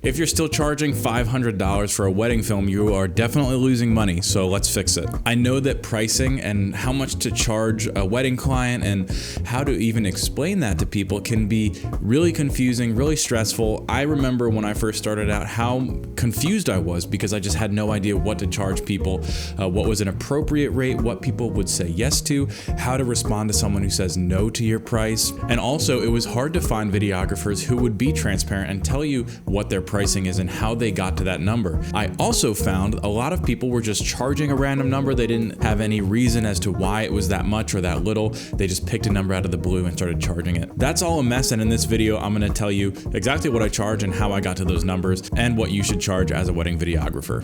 If you're still charging $500 for a wedding film, you are definitely losing money, so let's fix it. I know that pricing and how much to charge a wedding client and how to even explain that to people can be really confusing, really stressful. I remember when I first started out how confused I was because I just had no idea what to charge people, what was an appropriate rate, what people would say yes to, how to respond to someone who says no to your price. And also it was hard to find videographers who would be transparent and tell you what their pricing is and how they got to that number. I also found a lot of people were just charging a random number. They didn't have any reason as to why it was that much or that little. They just picked a number out of the blue and started charging it. That's all a mess, and in this video I'm going to tell you exactly what I charge and how I got to those numbers and what you should charge as a wedding videographer.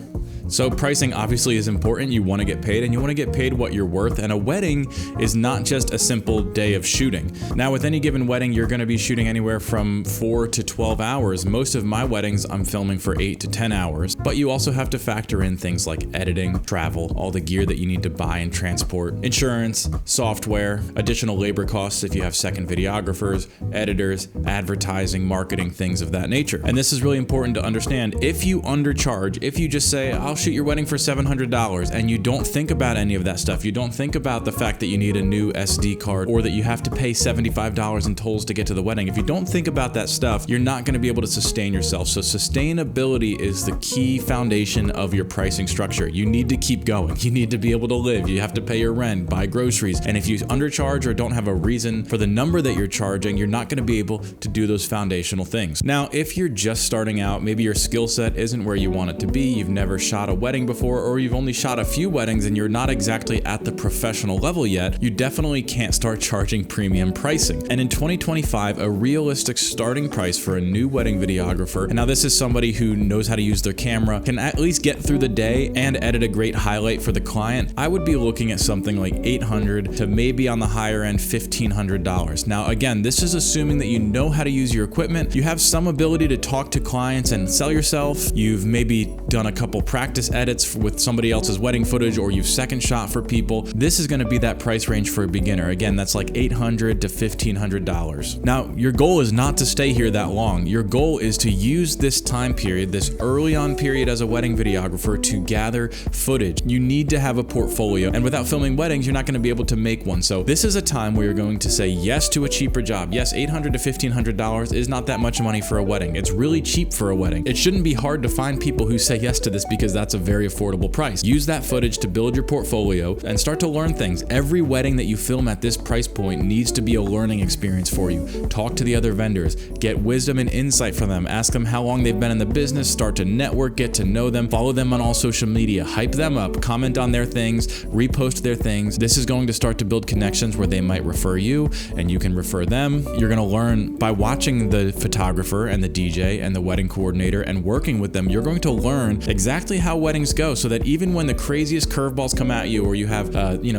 So pricing obviously is important. You want to get paid, and you want to get paid what you're worth, and a wedding is not just a simple day of shooting. Now with any given wedding you're going to be shooting anywhere from 4 to 12 hours. Most of my weddings I'm filming for 8 to 10 hours, but you also have to factor in things like editing, travel, all the gear that you need to buy and transport, insurance, software, additional labor costs if you have second videographers, editors, advertising, marketing, things of that nature. And this is really important to understand. If you undercharge, if you just say, I'll shoot your wedding for $700 and you don't think about any of that stuff, you don't think about the fact that you need a new SD card or that you have to pay $75 in tolls to get to the wedding. If you don't think about that stuff, you're not going to be able to sustain yourself. So sustainability is the key foundation of your pricing structure. You need to keep going. You need to be able to live. You have to pay your rent, buy groceries. And if you undercharge or don't have a reason for the number that you're charging, you're not going to be able to do those foundational things. Now, if you're just starting out, maybe your skill set isn't where you want it to be, you've never shot a wedding before, or you've only shot a few weddings and you're not exactly at the professional level yet, you definitely can't start charging premium pricing. And in 2025, a realistic starting price for a new wedding videographer, and now this is somebody who knows how to use their camera, can at least get through the day and edit a great highlight for the client, I would be looking at something like $800 to maybe on the higher end $1,500. Now again, this is assuming that you know how to use your equipment, you have some ability to talk to clients and sell yourself, you've maybe done a couple practice edits with somebody else's wedding footage, or you've second shot for people. This is going to be that price range for a beginner. Again, that's like $800 to $1,500. Now, your goal is not to stay here that long. Your goal is to use this time period, this early on period as a wedding videographer, to gather footage. You need to have a portfolio, and without filming weddings, you're not going to be able to make one. So this is a time where you're going to say yes to a cheaper job. Yes, $800 to $1,500 is not that much money for a wedding. It's really cheap for a wedding. It shouldn't be hard to find people who say yes to this because that's a very affordable price. Use that footage to build your portfolio and start to learn things. Every wedding that you film at this price point needs to be a learning experience for you. Talk to the other vendors, get wisdom and insight from them, ask them how long they've been in the business, start to network, get to know them, follow them on all social media, hype them up, comment on their things, repost their things. This is going to start to build connections where they might refer you and you can refer them. You're going to learn by watching the photographer and the DJ and the wedding coordinator and working with them. You're going to learn exactly how weddings go, so that even when the craziest curveballs come at you, or you have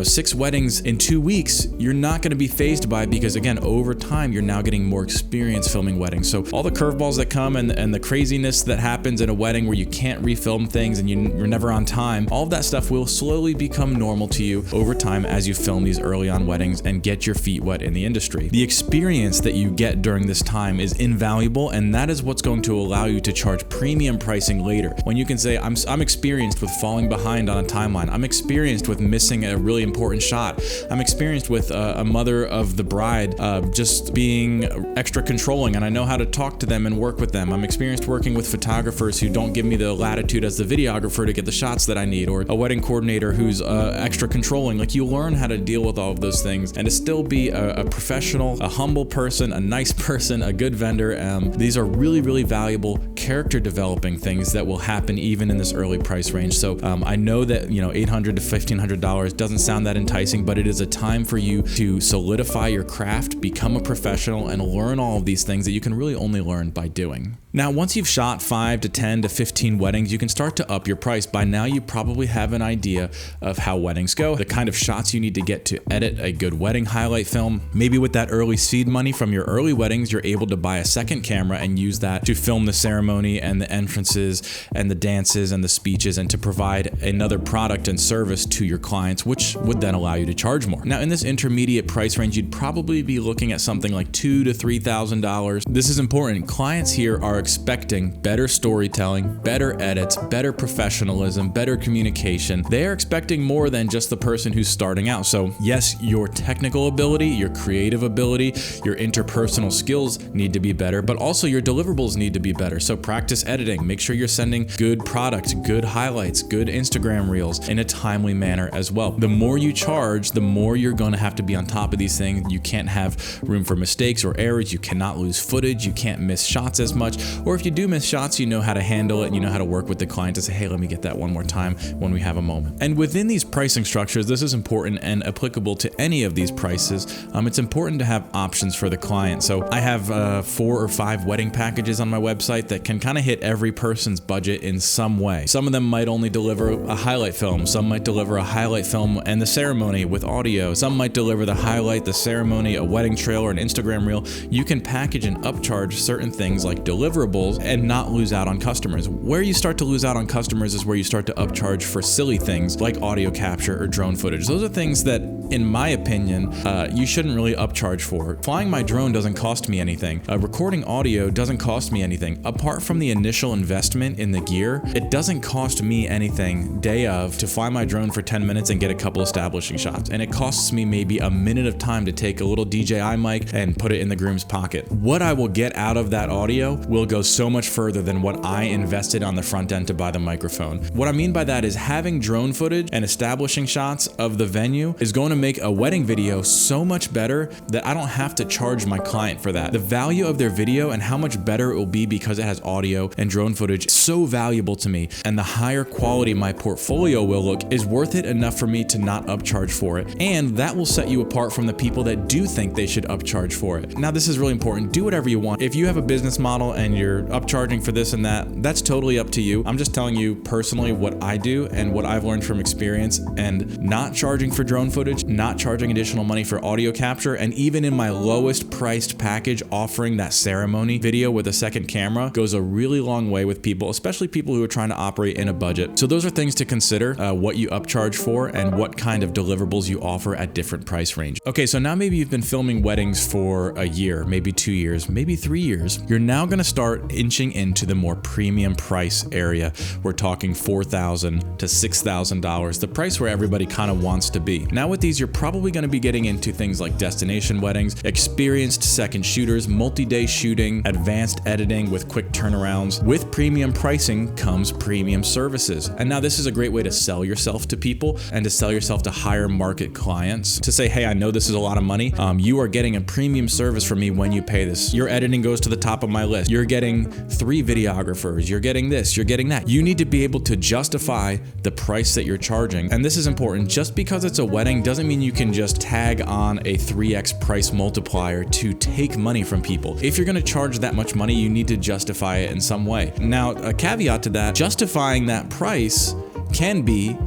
6 weddings in 2 weeks, you're not going to be fazed by it, because again, over time you're now getting more experience filming weddings. So all the curveballs that come and the craziness that happens in a wedding where you can't refilm things and you're never on time, all of that stuff will slowly become normal to you over time as you film these early on weddings and get your feet wet in the industry. The experience that you get during this time is invaluable, and that is what's going to allow you to charge premium pricing later, when you can say, I'm experienced with falling behind on a timeline, I'm experienced with missing a really important shot, I'm experienced with a mother of the bride just being extra controlling, and I know how to talk to them and work with them. I'm experienced working with photographers who don't give me the latitude as the videographer to get the shots that I need, or a wedding coordinator who's extra controlling. Like, you learn how to deal with all of those things and to still be a professional, a humble person, a nice person, a good vendor. These are really, really valuable character developing things that will happen even in this early price range. So I know that $800 to $1,500 doesn't sound that enticing, but it is a time for you to solidify your craft, become a professional, and learn all of these things that you can really only learn by doing. Now, once you've shot 5 to 10 to 15 weddings, you can start to up your price. By now, you probably have an idea of how weddings go, the kind of shots you need to get to edit a good wedding highlight film. Maybe with that early seed money from your early weddings, you're able to buy a second camera and use that to film the ceremony and the entrances and the dances and the speeches, and to provide another product and service to your clients, which would then allow you to charge more. Now, in this intermediate price range, you'd probably be looking at something like $2,000 to $3,000. This is important. Clients here are expecting better storytelling, better edits, better professionalism, better communication. They are expecting more than just the person who's starting out. So yes, your technical ability, your creative ability, your interpersonal skills need to be better, but also your deliverables need to be better. So practice editing, make sure you're sending good product, good highlights, good Instagram reels in a timely manner as well. The more you charge, the more you're going to have to be on top of these things. You can't have room for mistakes or errors. You cannot lose footage. You can't miss shots as much. Or if you do miss shots, you know how to handle it. You know how to work with the client to say, hey, let me get that one more time when we have a moment. And within these pricing structures, this is important and applicable to any of these prices. It's important to have options for the client. So I have 4 or 5 wedding packages on my website that can kind of hit every person's budget in some way. Some of them might only deliver a highlight film. Some might deliver a highlight film and the ceremony with audio. Some might deliver the highlight, the ceremony, a wedding trail, or an Instagram reel. You can package and upcharge certain things like deliverables and not lose out on customers. Where you start to lose out on customers is where you start to upcharge for silly things like audio capture or drone footage. Those are things that, in my opinion, you shouldn't really upcharge for. Flying my drone doesn't cost me anything. Recording audio doesn't cost me anything. Apart from the initial investment in the gear, it doesn't cost me anything day of to fly my drone for 10 minutes and get a couple establishing shots. And it costs me maybe a minute of time to take a little DJI mic and put it in the groom's pocket. What I will get out of that audio will go so much further than what I invested on the front end to buy the microphone. What I mean by that is having drone footage and establishing shots of the venue is going to make a wedding video so much better that I don't have to charge my client for that. The value of their video and how much better it will be because it has audio and drone footage is so valuable to me, and the higher quality my portfolio will look is worth it enough for me to not upcharge for it, and that will set you apart from the people that do think they should upcharge for it. Now, this is really important. Do whatever you want. If you have a business model and you're upcharging for this and that, that's totally up to you. I'm just telling you personally what I do and what I've learned from experience, and not charging for drone footage, not charging additional money for audio capture, and even in my lowest priced package, offering that ceremony video with a second camera goes a really long way with people, especially people who are trying to operate in a budget. So those are things to consider, what you upcharge for and what kind of deliverables you offer at different price range. Okay, so now maybe you've been filming weddings for a year, maybe 2 years, maybe 3 years. You're now gonna start inching into the more premium price area. We're talking $4,000 to $6,000, the price where everybody kind of wants to be. Now with these, you're probably gonna be getting into things like destination weddings, experienced second shooters, multi-day shooting, advanced editing with quick turnarounds. With premium pricing comes premium services. And now this is a great way to sell yourself to people and to sell yourself to higher market clients, to say, hey, I know this is a lot of money. You are getting a premium service from me when you pay this. Your editing goes to the top of my list. You're getting 3 videographers. You're getting this, you're getting that. You need to be able to justify the price that you're charging. And this is important. Just because it's a wedding doesn't mean you can just tag on a 3x price multiplier to take money from people. If you're going to charge that much money, you need to justify it in some way. Now, a caveat to that, justifying that price can be,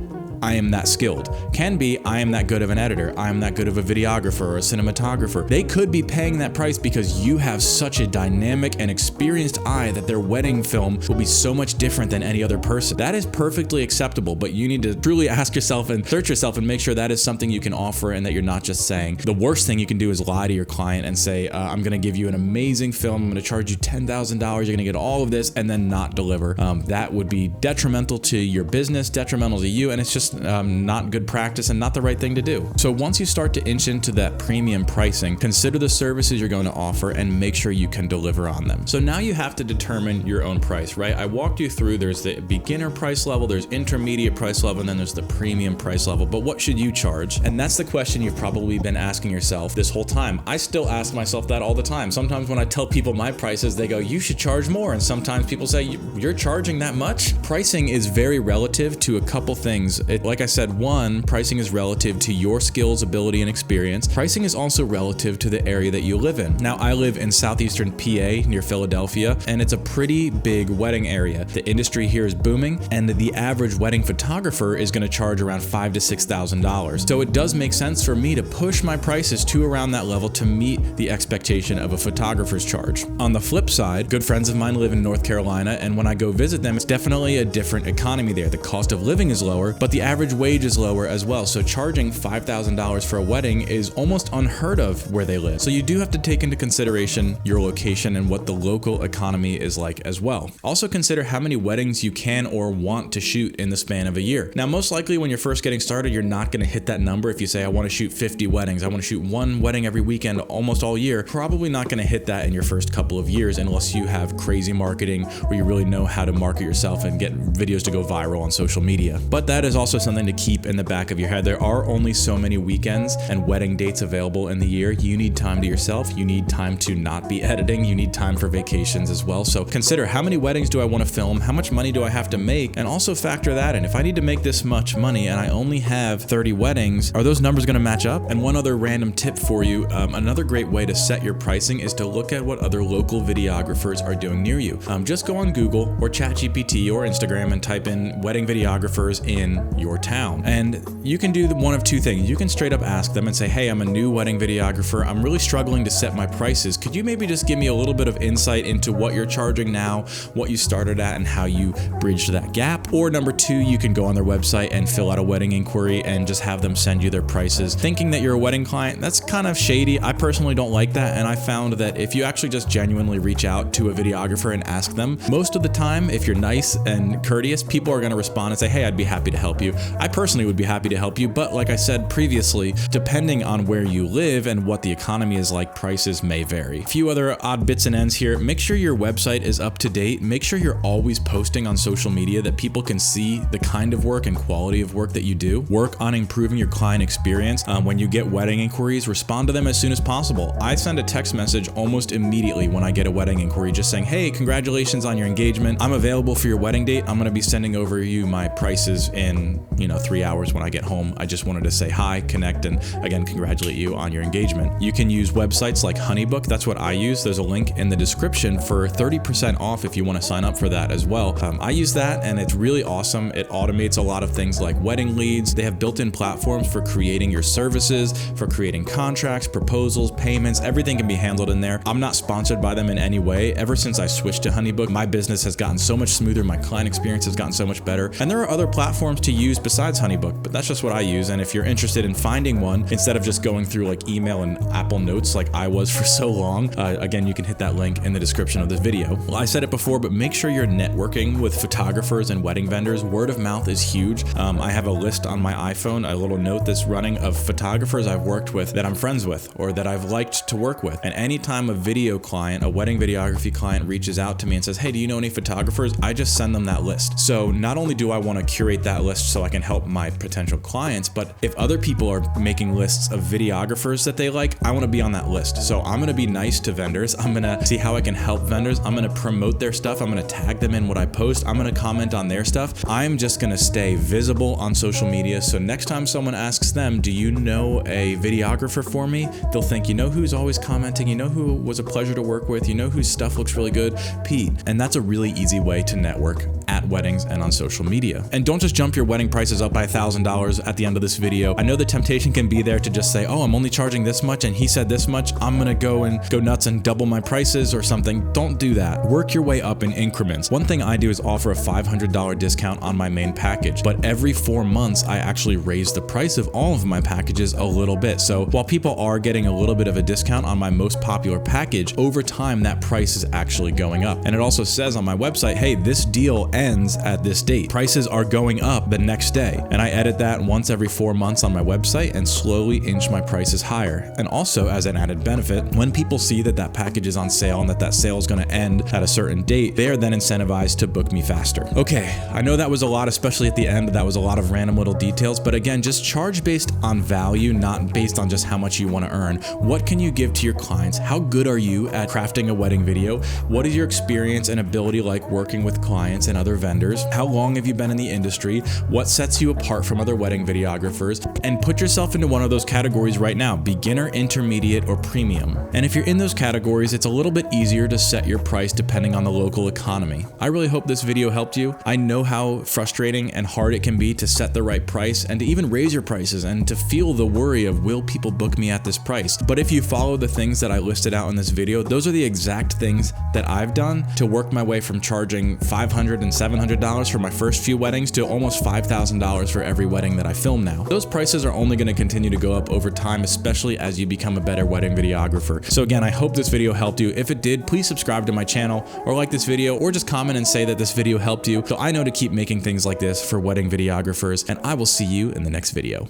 I am that skilled. Can be, I am that good of an editor. I am that good of a videographer or a cinematographer. They could be paying that price because you have such a dynamic and experienced eye that their wedding film will be so much different than any other person. That is perfectly acceptable, but you need to truly ask yourself and search yourself and make sure that is something you can offer and that you're not just saying. The worst thing you can do is lie to your client and say, I'm gonna give you an amazing film, I'm gonna charge you $10,000, you're gonna get all of this, and then not deliver. That would be detrimental to your business, detrimental to you, and it's just not good practice and not the right thing to do. So once you start to inch into that premium pricing, consider the services you're going to offer and make sure you can deliver on them. So now you have to determine your own price, right? I walked you through, there's the beginner price level, there's intermediate price level, and then there's the premium price level. But what should you charge? And that's the question you've probably been asking yourself this whole time. I still ask myself that all the time. Sometimes when I tell people my prices, they go, you should charge more. And sometimes people say, you're charging that much? Pricing is very relative to a couple things. Like I said, one, pricing is relative to your skills, ability, and experience. Pricing is also relative to the area that you live in. Now, I live in southeastern PA near Philadelphia, and it's a pretty big wedding area. The industry here is booming, and the average wedding photographer is going to charge around $5,000 to $6,000. So it does make sense for me to push my prices to around that level to meet the expectation of a photographer's charge. On the flip side, good friends of mine live in North Carolina, and when I go visit them, it's definitely a different economy there. The cost of living is lower, but the average wage is lower as well, so charging $5,000 for a wedding is almost unheard of where they live. So you do have to take into consideration your location and what the local economy is like as well. Also consider how many weddings you can or want to shoot in the span of a year. Now, most likely when you're first getting started, you're not going to hit that number. If you say, I want to shoot 50 weddings, I want to shoot one wedding every weekend almost all year, probably not going to hit that in your first couple of years unless you have crazy marketing or you really know how to market yourself and get videos to go viral on social media. But that is also something to keep in the back of your head. There are only so many weekends and wedding dates available in the year. You need time to yourself. You need time to not be editing. You need time for vacations as well. So consider, how many weddings do I want to film? How much money do I have to make? And also factor that in. If I need to make this much money and I only have 30 weddings, are those numbers going to match up? And one other random tip for you, another great way to set your pricing is to look at what other local videographers are doing near you. Just go on Google or ChatGPT or Instagram and type in wedding videographers in your town. And you can do one of two things. You can straight up ask them and say, hey, I'm a new wedding videographer. I'm really struggling to set my prices. Could you maybe just give me a little bit of insight into what you're charging now, what you started at, and how you bridged that gap? Or number two, you can go on their website and fill out a wedding inquiry and just have them send you their prices. Thinking that you're a wedding client, that's kind of shady. I personally don't like that. And I found that if you actually just genuinely reach out to a videographer and ask them, most of the time, if you're nice and courteous, people are going to respond and say, hey, I'd be happy to help you. I personally would be happy to help you. But like I said previously, depending on where you live and what the economy is like, prices may vary. A few other odd bits and ends here. Make sure your website is up to date. Make sure you're always posting on social media that people can see the kind of work and quality of work that you do. Work on improving your client experience. When you get wedding inquiries, respond to them as soon as possible. I send a text message almost immediately when I get a wedding inquiry, just saying, hey, congratulations on your engagement. I'm available for your wedding date. I'm going to be sending over you my prices in 3 hours when I get home. I just wanted to say hi, connect, and again, congratulate you on your engagement. You can use websites like Honeybook. That's what I use. There's a link in the description for 30% off if you want to sign up for that as well. I use that and it's really awesome. It automates a lot of things like wedding leads. They have built-in platforms for creating your services, for creating contracts, proposals, payments. Everything can be handled in there. I'm not sponsored by them in any way. Ever since I switched to Honeybook, my business has gotten so much smoother. My client experience has gotten so much better. And there are other platforms to use besides Honeybook, but that's just what I use. And if you're interested in finding one, instead of just going through like email and Apple Notes like I was for so long, again, you can hit that link in the description of this video. Well, I said it before, but make sure you're networking with photographers and wedding vendors. Word of mouth is huge. I have a list on my iPhone, a little note that's running of photographers I've worked with that I'm friends with or that I've liked to work with. And anytime a video client, a wedding videography client reaches out to me and says, hey, do you know any photographers? I just send them that list. So not only do I want to curate that list so I can help my potential clients, but if other people are making lists of videographers that they like, I want to be on that list. So I'm going to be nice to vendors. I'm going to see how I can help vendors. I'm going to promote their stuff. I'm going to tag them in what I post. I'm going to comment on their stuff. I'm just going to stay visible on social media. So next time someone asks them, do you know a videographer for me? They'll think, you know who's always commenting? You know who was a pleasure to work with? You know whose stuff looks really good? Pete. And that's a really easy way to network at weddings and on social media. And don't just jump your wedding prices up by $1,000 at the end of this video. I know the temptation can be there to just say, oh, I'm only charging this much and he said this much. I'm going to go nuts and double my prices or something. Don't do that. Work your way up in increments. One thing I do is offer a $500 discount on my main package, but every 4 months, I actually raise the price of all of my packages a little bit. So while people are getting a little bit of a discount on my most popular package, over time, that price is actually going up. And it also says on my website, hey, this deal ends at this date. Prices are going up the next day. And I edit that once every 4 months on my website and slowly inch my prices higher. And also as an added benefit, when people see that that package is on sale and that sale is going to end at a certain date, they are then incentivized to book me faster. Okay, I know that was a lot, especially at the end. That was a lot of random little details, but again, just charge based on value, not based on just how much you want to earn. What can you give to your clients? How good are you at crafting a wedding video? What is your experience and ability like working with clients and other vendors? How long have you been in the industry? What sets you apart from other wedding videographers? And put yourself into one of those categories right now: beginner, intermediate, or premium. And if you're in those categories, it's a little bit easier to set your price depending on the local economy. I really hope this video helped you. I know how frustrating and hard it can be to set the right price and to even raise your prices and to feel the worry of, will people book me at this price? But if you follow the things that I listed out in this video, those are the exact things that I've done to work my way from charging $500 and $700 for my first few weddings to almost $5,000 for every wedding that I film now. Those prices are only going to continue to go up over time, especially as you become a better wedding videographer. So again, I hope this video helped you. If it did, please subscribe to my channel or like this video or just comment and say that this video helped you so I know to keep making things like this for wedding videographers, and I will see you in the next video.